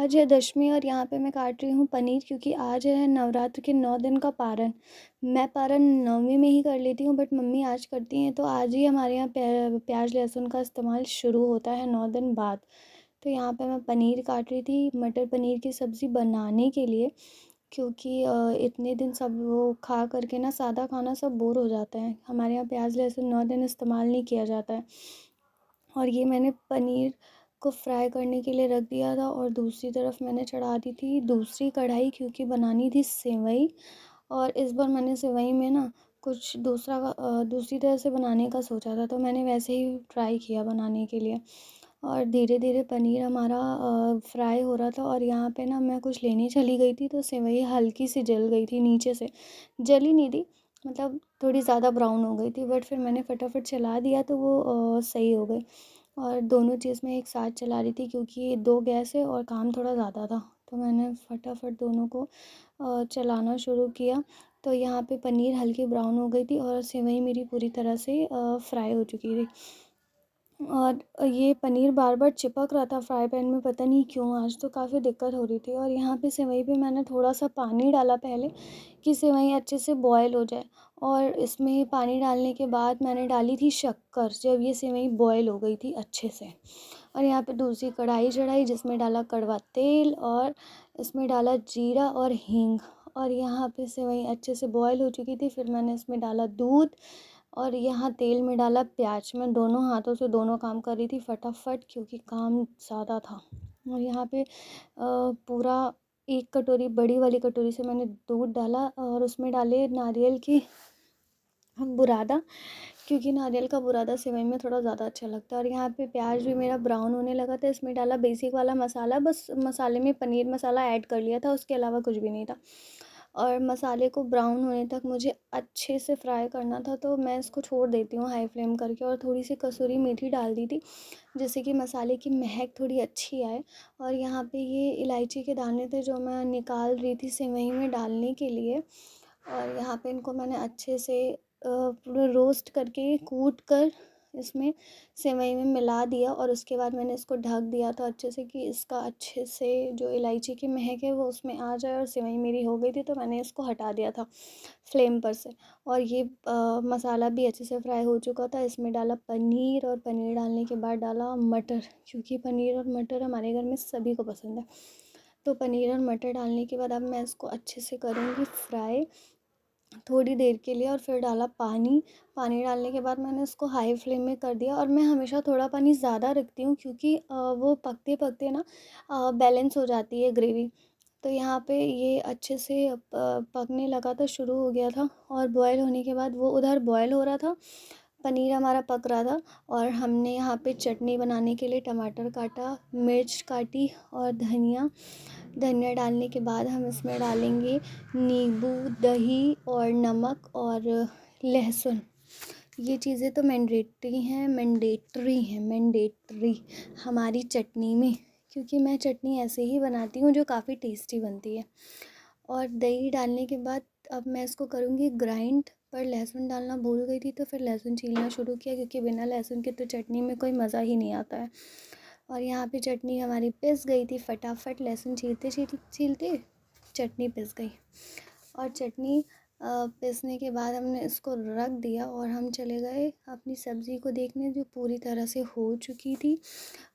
आज है दशमी और यहाँ पे मैं काट रही हूँ पनीर, क्योंकि आज है नवरात्र के 9 दिन का पारण। मैं पारण नवमी में ही कर लेती हूँ, बट मम्मी आज करती हैं, तो आज ही हमारे यहाँ प्याज लहसुन का इस्तेमाल शुरू होता है 9 दिन बाद। तो यहाँ पे मैं पनीर काट रही थी मटर पनीर की सब्ज़ी बनाने के लिए, क्योंकि इतने दिन सब वो खा करके ना सादा खाना सब बोर हो जाता है। हमारे यहाँ प्याज लहसुन 9 दिन इस्तेमाल नहीं किया जाता है। और ये मैंने पनीर को फ्राई करने के लिए रख दिया था, और दूसरी तरफ मैंने चढ़ा दी थी दूसरी कढ़ाई, क्योंकि बनानी थी सेवई। और इस बार मैंने सेवई में ना कुछ दूसरी तरह से बनाने का सोचा था, तो मैंने वैसे ही ट्राई किया बनाने के लिए। और धीरे धीरे पनीर हमारा फ्राई हो रहा था, और यहाँ पे ना मैं कुछ लेने चली गई थी, तो सेवई हल्की सी जल गई थी नीचे से। जली नहीं थी, मतलब थोड़ी ज़्यादा ब्राउन हो गई थी, बट फिर मैंने फटाफट चला दिया तो वो सही हो गई। और दोनों चीज़ मैं एक साथ चला रही थी, क्योंकि 2 गैस है और काम थोड़ा ज़्यादा था, तो मैंने फटाफट दोनों को चलाना शुरू किया। तो यहाँ पे पनीर हल्की ब्राउन हो गई थी और सेवई मेरी पूरी तरह से फ्राई हो चुकी थी। और ये पनीर बार बार चिपक रहा था फ्राई पैन में, पता नहीं क्यों, आज तो काफ़ी दिक्कत हो रही थी। और यहाँ पे सेवई पे मैंने थोड़ा सा पानी डाला पहले, कि सेवई अच्छे से बॉयल हो जाए। और इसमें पानी डालने के बाद मैंने डाली थी शक्कर, जब ये सेवई बॉयल हो गई थी अच्छे से। और यहाँ पे दूसरी कढ़ाई चढ़ाई, जिसमें डाला कड़वा तेल, और इसमें डाला जीरा और हींग। और यहाँ पे सेवई अच्छे से बॉयल हो चुकी थी, फिर मैंने इसमें डाला दूध, और यहाँ तेल में डाला प्याज। मैं दोनों हाथों से दोनों काम कर रही थी फटाफट, क्योंकि काम ज़्यादा था। और यहाँ पे पूरा 1 कटोरी, बड़ी वाली कटोरी से मैंने दूध डाला, और उसमें डाले नारियल की बुरादा, क्योंकि नारियल का बुरादा सेवई में थोड़ा ज़्यादा अच्छा लगता है। और यहाँ पे प्याज भी मेरा ब्राउन होने लगा था, इसमें डाला बेसिक वाला मसाला, बस मसाले में पनीर मसाला ऐड कर लिया था, उसके अलावा कुछ भी नहीं था। और मसाले को ब्राउन होने तक मुझे अच्छे से फ्राई करना था, तो मैं इसको छोड़ देती हूँ हाई फ्लेम करके। और थोड़ी सी कसूरी मेथी डाल दी थी, जिससे कि मसाले की महक थोड़ी अच्छी आए। और यहाँ पे ये इलायची के दाने थे, जो मैं निकाल रही थी सेवई में डालने के लिए। और यहाँ पे इनको मैंने अच्छे से पूरा रोस्ट करके कूट कर इसमें सेवई में मिला दिया, और उसके बाद मैंने इसको ढक दिया था अच्छे से, कि इसका अच्छे से जो इलायची की महक है वो उसमें आ जाए। और सेवई मेरी हो गई थी, तो मैंने इसको हटा दिया था फ्लेम पर से। और ये मसाला भी अच्छे से फ्राई हो चुका था, इसमें डाला पनीर, और पनीर डालने के बाद डाला मटर, क्योंकि पनीर और मटर हमारे घर में सभी को पसंद है। तो पनीर और मटर डालने के बाद अब मैं इसको अच्छे से करूँगी फ्राई थोड़ी देर के लिए। और फिर डाला पानी। पानी डालने के बाद मैंने इसको हाई फ्लेम में कर दिया, और मैं हमेशा थोड़ा पानी ज़्यादा रखती हूँ, क्योंकि वो पकते पकते ना बैलेंस हो जाती है ग्रेवी। तो यहाँ पे ये अच्छे से पकने लगा था, शुरू हो गया था। और बॉयल होने के बाद वो उधर बॉयल हो रहा था, पनीर हमारा पक रहा था। और हमने यहाँ पे चटनी बनाने के लिए टमाटर काटा, मिर्च काटी, और धनिया। धनिया डालने के बाद हम इसमें डालेंगे नींबू, दही और नमक और लहसुन। ये चीज़ें तो मैंडेटरी हमारी चटनी में, क्योंकि मैं चटनी ऐसे ही बनाती हूँ जो काफ़ी टेस्टी बनती है। और दही डालने के बाद अब मैं इसको करूँगी ग्राइंड, पर लहसुन डालना भूल गई थी, तो फिर लहसुन छीलना शुरू किया, क्योंकि बिना लहसुन के तो चटनी में कोई मज़ा ही नहीं आता है। और यहाँ पे चटनी हमारी पिस गई थी फटाफट, लहसुन छीलते छीलते छीलते चटनी पिस गई। और चटनी पीसने के बाद हमने इसको रख दिया, और हम चले गए अपनी सब्ज़ी को देखने, जो पूरी तरह से हो चुकी थी।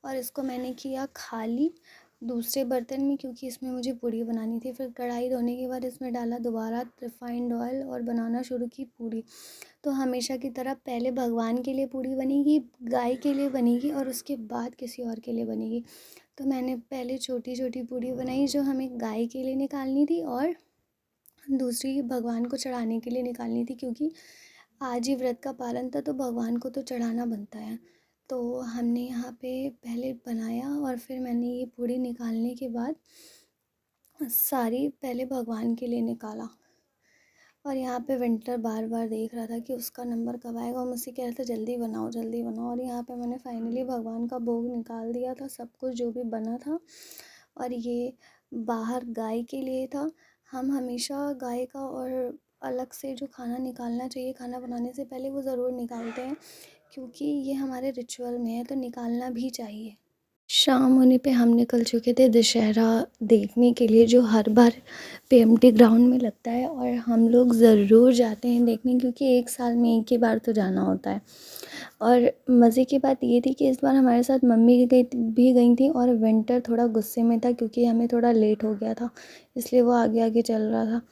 और इसको मैंने किया खाली दूसरे बर्तन में, क्योंकि इसमें मुझे पूड़ी बनानी थी। फिर कढ़ाई धोने के बाद इसमें डाला दोबारा रिफाइंड ऑयल, और बनाना शुरू की पूड़ी। तो हमेशा की तरह पहले भगवान के लिए पूड़ी बनेगी, गाय के लिए बनेगी, और उसके बाद किसी और के लिए बनेगी। तो मैंने पहले छोटी छोटी पूड़ी बनाई, जो हमें गाय के लिए निकालनी थी, और दूसरी भगवान को चढ़ाने के लिए निकालनी थी, क्योंकि आज ही व्रत का पालन था, तो भगवान को तो चढ़ाना बनता है। तो हमने यहाँ पे पहले बनाया, और फिर मैंने ये पूड़ी निकालने के बाद सारी पहले भगवान के लिए निकाला। और यहाँ पे विंटर बार बार देख रहा था कि उसका नंबर कब आएगा, और मुझसे कह रहा था जल्दी बनाओ जल्दी बनाओ। और यहाँ पे मैंने फाइनली भगवान का भोग निकाल दिया था, सब कुछ जो भी बना था। और ये बाहर गाय के लिए था। हम हमेशा गाय का और अलग से जो खाना निकालना चाहिए, खाना बनाने से पहले, वो ज़रूर निकालते हैं, क्योंकि ये हमारे रिचुअल में है, तो निकालना भी चाहिए। शाम होने पे हम निकल चुके थे दशहरा देखने के लिए, जो हर बार पीएमटी ग्राउंड में लगता है, और हम लोग ज़रूर जाते हैं देखने, क्योंकि एक साल में एक ही बार तो जाना होता है। और मज़े की बात ये थी कि इस बार हमारे साथ मम्मी भी गई थी, और विंटर थोड़ा गुस्से में था क्योंकि हमें थोड़ा लेट हो गया था, इसलिए वो आगे आगे चल रहा था।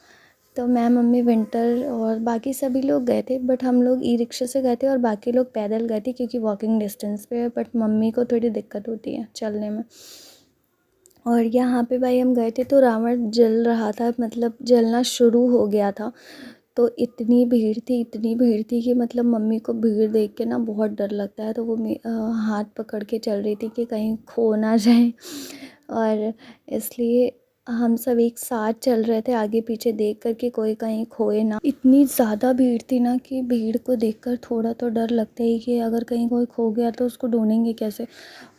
तो मैं, मम्मी, विंटर और बाकी सभी लोग गए थे, बट हम लोग ई रिक्शा से गए थे और बाकी लोग पैदल गए थे, क्योंकि वॉकिंग डिस्टेंस पे है, बट मम्मी को थोड़ी दिक्कत होती है चलने में। और यहाँ पे भाई हम गए थे तो रावण जल रहा था, मतलब जलना शुरू हो गया था। तो इतनी भीड़ थी कि मतलब मम्मी को भीड़ देख के ना बहुत डर लगता है, तो वो हाथ पकड़ के चल रही थी कि कहीं खो ना जाए। और इसलिए हम सब एक साथ चल रहे थे, आगे पीछे देख कर कि कोई कहीं खोए ना। इतनी ज़्यादा भीड़ थी ना कि भीड़ को देखकर थोड़ा तो डर लगता ही कि अगर कहीं कोई खो गया तो उसको ढूंढेंगे कैसे।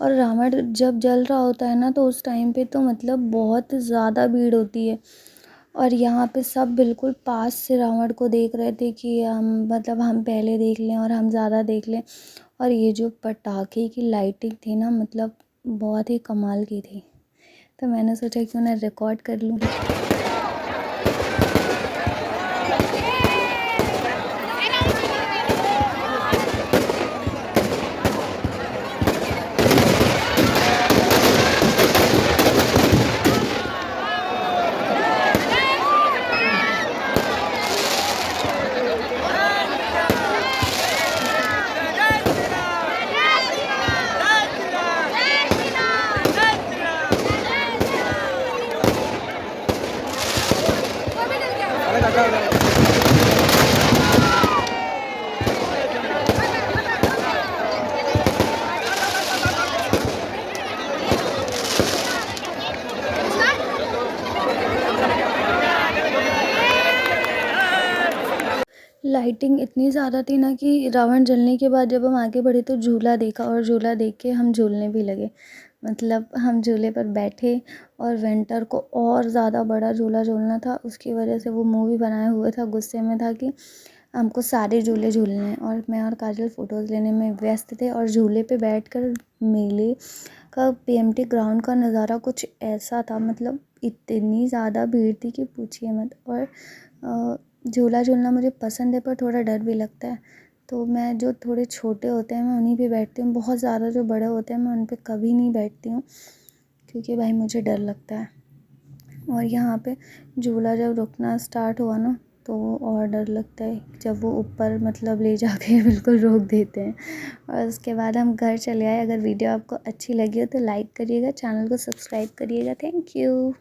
और रावण जब जल रहा होता है ना, तो उस टाइम पे तो मतलब बहुत ज़्यादा भीड़ होती है। और यहाँ पे सब बिल्कुल पास से रावण को देख रहे थे कि हम पहले देख लें और हम ज़्यादा देख लें। और ये जो पटाखे की लाइटिंग थी ना, मतलब बहुत ही कमाल की थी। तो मैंने सोचा क्यों ना रिकॉर्ड कर लूँ। लाइटिंग इतनी ज़्यादा थी ना कि रावण जलने के बाद जब हम आगे बढ़े तो झूला देखा, और झूला देख के हम झूलने भी लगे। मतलब हम झूले पर बैठे, और विंटर को और ज़्यादा बड़ा झूला झूलना था, उसकी वजह से वो मुँह भी बनाए हुए था, गुस्से में था कि हमको सारे झूले झूलने हैं। और मैं और काजल फ़ोटोज़ लेने में व्यस्त थे, और झूले पे बैठकर मेले का, पीएमटी ग्राउंड का नज़ारा कुछ ऐसा था, मतलब इतनी ज़्यादा भीड़ थी कि पूछिए मत। और झूला झूलना मुझे पसंद है, पर थोड़ा डर भी लगता है। तो मैं, जो थोड़े छोटे होते हैं मैं उन्हीं पे बैठती हूँ, बहुत ज़्यादा जो बड़े होते हैं मैं उन पे कभी नहीं बैठती हूँ, क्योंकि भाई मुझे डर लगता है। और यहाँ पे झूला जब रुकना स्टार्ट हुआ ना, तो और डर लगता है जब वो ऊपर मतलब ले जाके बिल्कुल रोक देते हैं। और उसके बाद हम घर चले आए। अगर वीडियो आपको अच्छी लगी हो तो लाइक करिएगा, चैनल को सब्सक्राइब करिएगा। Thank you.